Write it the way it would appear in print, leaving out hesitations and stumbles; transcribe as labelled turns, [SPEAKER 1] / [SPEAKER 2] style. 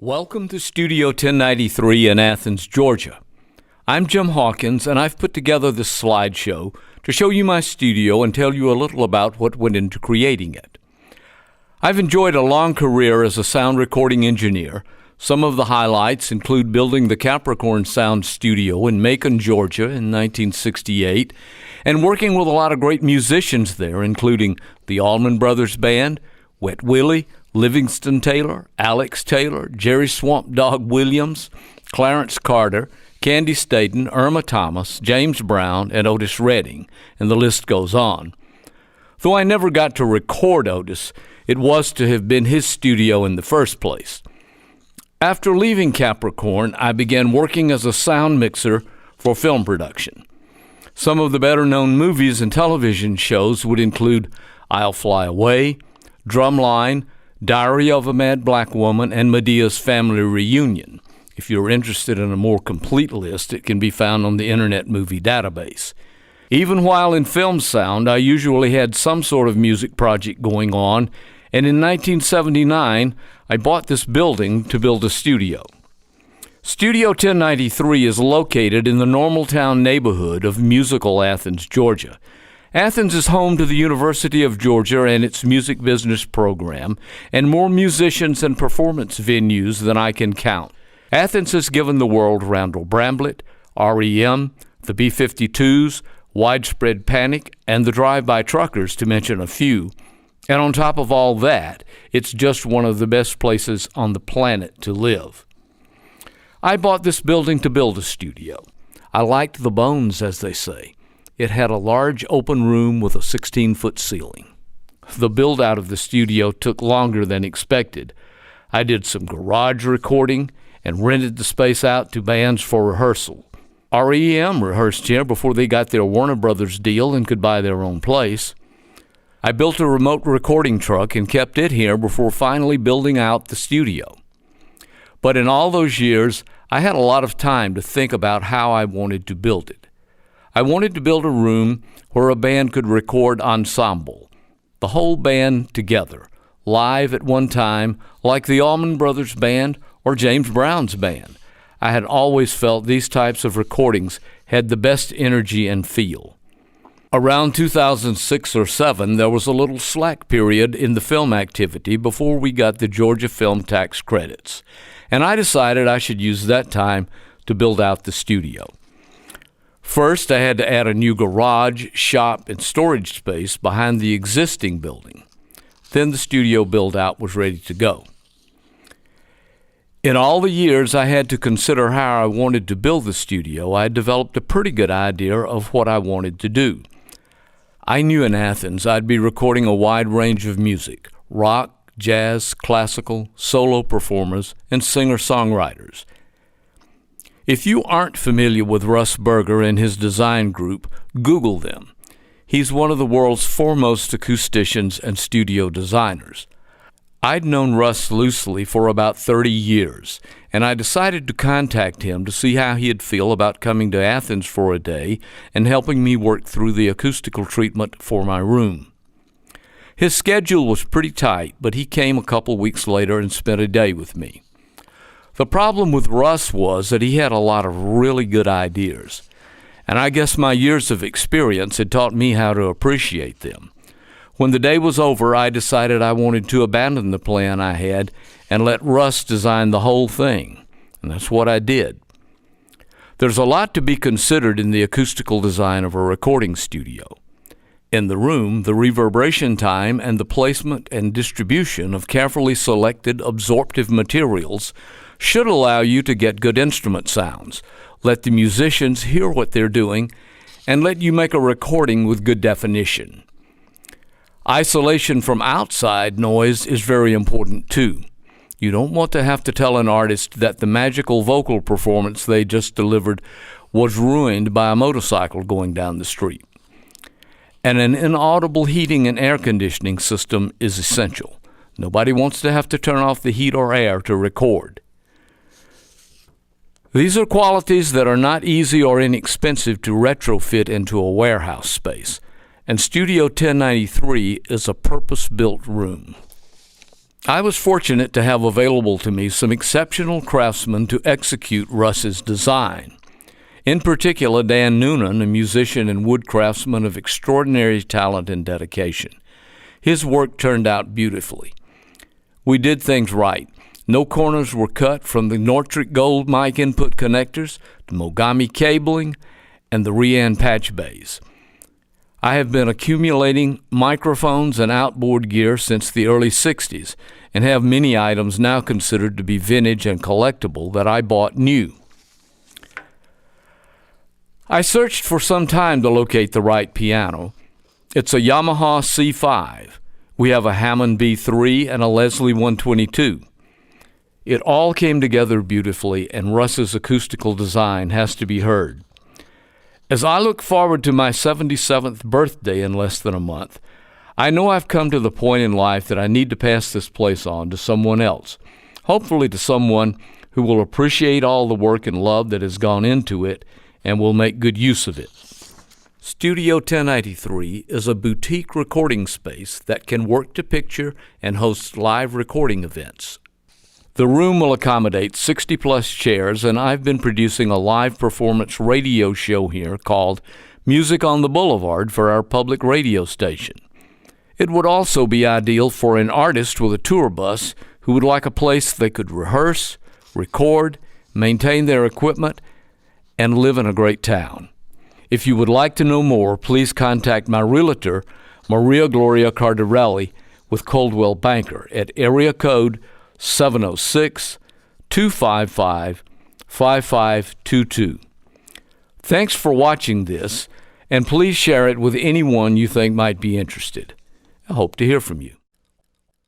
[SPEAKER 1] Welcome to Studio 1093 in Athens, Georgia. I'm Jim Hawkins, and I've put together this slideshow to show you my studio and tell you a little about what went into creating it. I've enjoyed a long career as a sound recording engineer. Some of the highlights include building the Capricorn Sound Studio in Macon, Georgia in 1968, and working with a lot of great musicians there, including the Allman Brothers Band, Wet Willie, Livingston Taylor, Alex Taylor, Jerry Swamp Dog Williams, Clarence Carter, Candy Staden, Irma Thomas, James Brown, and Otis Redding, and the list goes on. Though I never got to record Otis, it was to have been his studio in the first place. After leaving Capricorn, I began working as a sound mixer for film production. Some of the better-known movies and television shows would include I'll Fly Away, Drumline, Diary of a Mad Black Woman, and Medea's Family Reunion. If you're interested in a more complete list, it can be found on the Internet Movie Database. Even while in film sound, I usually had some sort of music project going on, and in 1979, I bought this building to build a studio. Studio 1093 is located in the Normaltown neighborhood of musical Athens, Georgia. Athens is home to the University of Georgia and its music business program, and more musicians and performance venues than I can count. Athens has given the world Randall Bramblett, REM, the B-52s, Widespread Panic, and the Drive-By Truckers, to mention a few. And on top of all that, it's just one of the best places on the planet to live. I bought this building to build a studio. I liked the bones, as they say. It had a large open room with a 16-foot ceiling. The build-out of the studio took longer than expected. I did some garage recording and rented the space out to bands for rehearsal. REM rehearsed here before they got their Warner Brothers deal and could buy their own place. I built a remote recording truck and kept it here before finally building out the studio. But in all those years, I had a lot of time to think about how I wanted to build it. I wanted to build a room where a band could record ensemble, the whole band together, live at one time, like the Allman Brothers Band or James Brown's band. I had always felt these types of recordings had the best energy and feel. Around 2006 or 7, there was a little slack period in the film activity before we got the Georgia film tax credits, and I decided I should use that time to build out the studio. First, I had to add a new garage, shop, and storage space behind the existing building. Then the studio build-out was ready to go. In all the years I had to consider how I wanted to build the studio, I had developed a pretty good idea of what I wanted to do. I knew in Athens I'd be recording a wide range of music: rock, jazz, classical, solo performers, and singer-songwriters. If you aren't familiar with Russ Berger and his design group, Google them. He's one of the world's foremost acousticians and studio designers. I'd known Russ loosely for about 30 years, and I decided to contact him to see how he'd feel about coming to Athens for a day and helping me work through the acoustical treatment for my room. His schedule was pretty tight, but he came a couple weeks later and spent a day with me. The problem with Russ was that he had a lot of really good ideas, and I guess my years of experience had taught me how to appreciate them. When the day was over, I decided I wanted to abandon the plan I had and let Russ design the whole thing, and that's what I did. There's a lot to be considered in the acoustical design of a recording studio. In the room, the reverberation time and the placement and distribution of carefully selected absorptive materials should allow you to get good instrument sounds, let the musicians hear what they're doing, and let you make a recording with good definition. Isolation from outside noise is very important too. You don't want to have to tell an artist that the magical vocal performance they just delivered was ruined by a motorcycle going down the street. And an inaudible heating and air conditioning system is essential. Nobody wants to have to turn off the heat or air to record. These are qualities that are not easy or inexpensive to retrofit into a warehouse space, and Studio 1093 is a purpose-built room. I was fortunate to have available to me some exceptional craftsmen to execute Russ's design. In particular, Dan Noonan, a musician and wood craftsman of extraordinary talent and dedication. His work turned out beautifully. We did things right. No corners were cut, from the Nortric Gold mic input connectors to Mogami cabling and the Rian patch bays. I have been accumulating microphones and outboard gear since the early 60s and have many items now considered to be vintage and collectible that I bought new. I searched for some time to locate the right piano. It's a Yamaha C5. We have a Hammond B3 and a Leslie 122. It all came together beautifully, and Russ's acoustical design has to be heard. As I look forward to my 77th birthday in less than a month, I know I've come to the point in life that I need to pass this place on to someone else, hopefully to someone who will appreciate all the work and love that has gone into it and will make good use of it. Studio 1093 is a boutique recording space that can work to picture and host live recording events. The room will accommodate 60-plus chairs, and I've been producing a live performance radio show here called Music on the Boulevard for our public radio station. It would also be ideal for an artist with a tour bus who would like a place they could rehearse, record, maintain their equipment, and live in a great town. If you would like to know more, please contact my realtor, Maria Gloria Cardarelli, with Coldwell Banker at area code 706-255-5522. Thanks for watching this, and please share it with anyone you think might be interested. I hope to hear from you.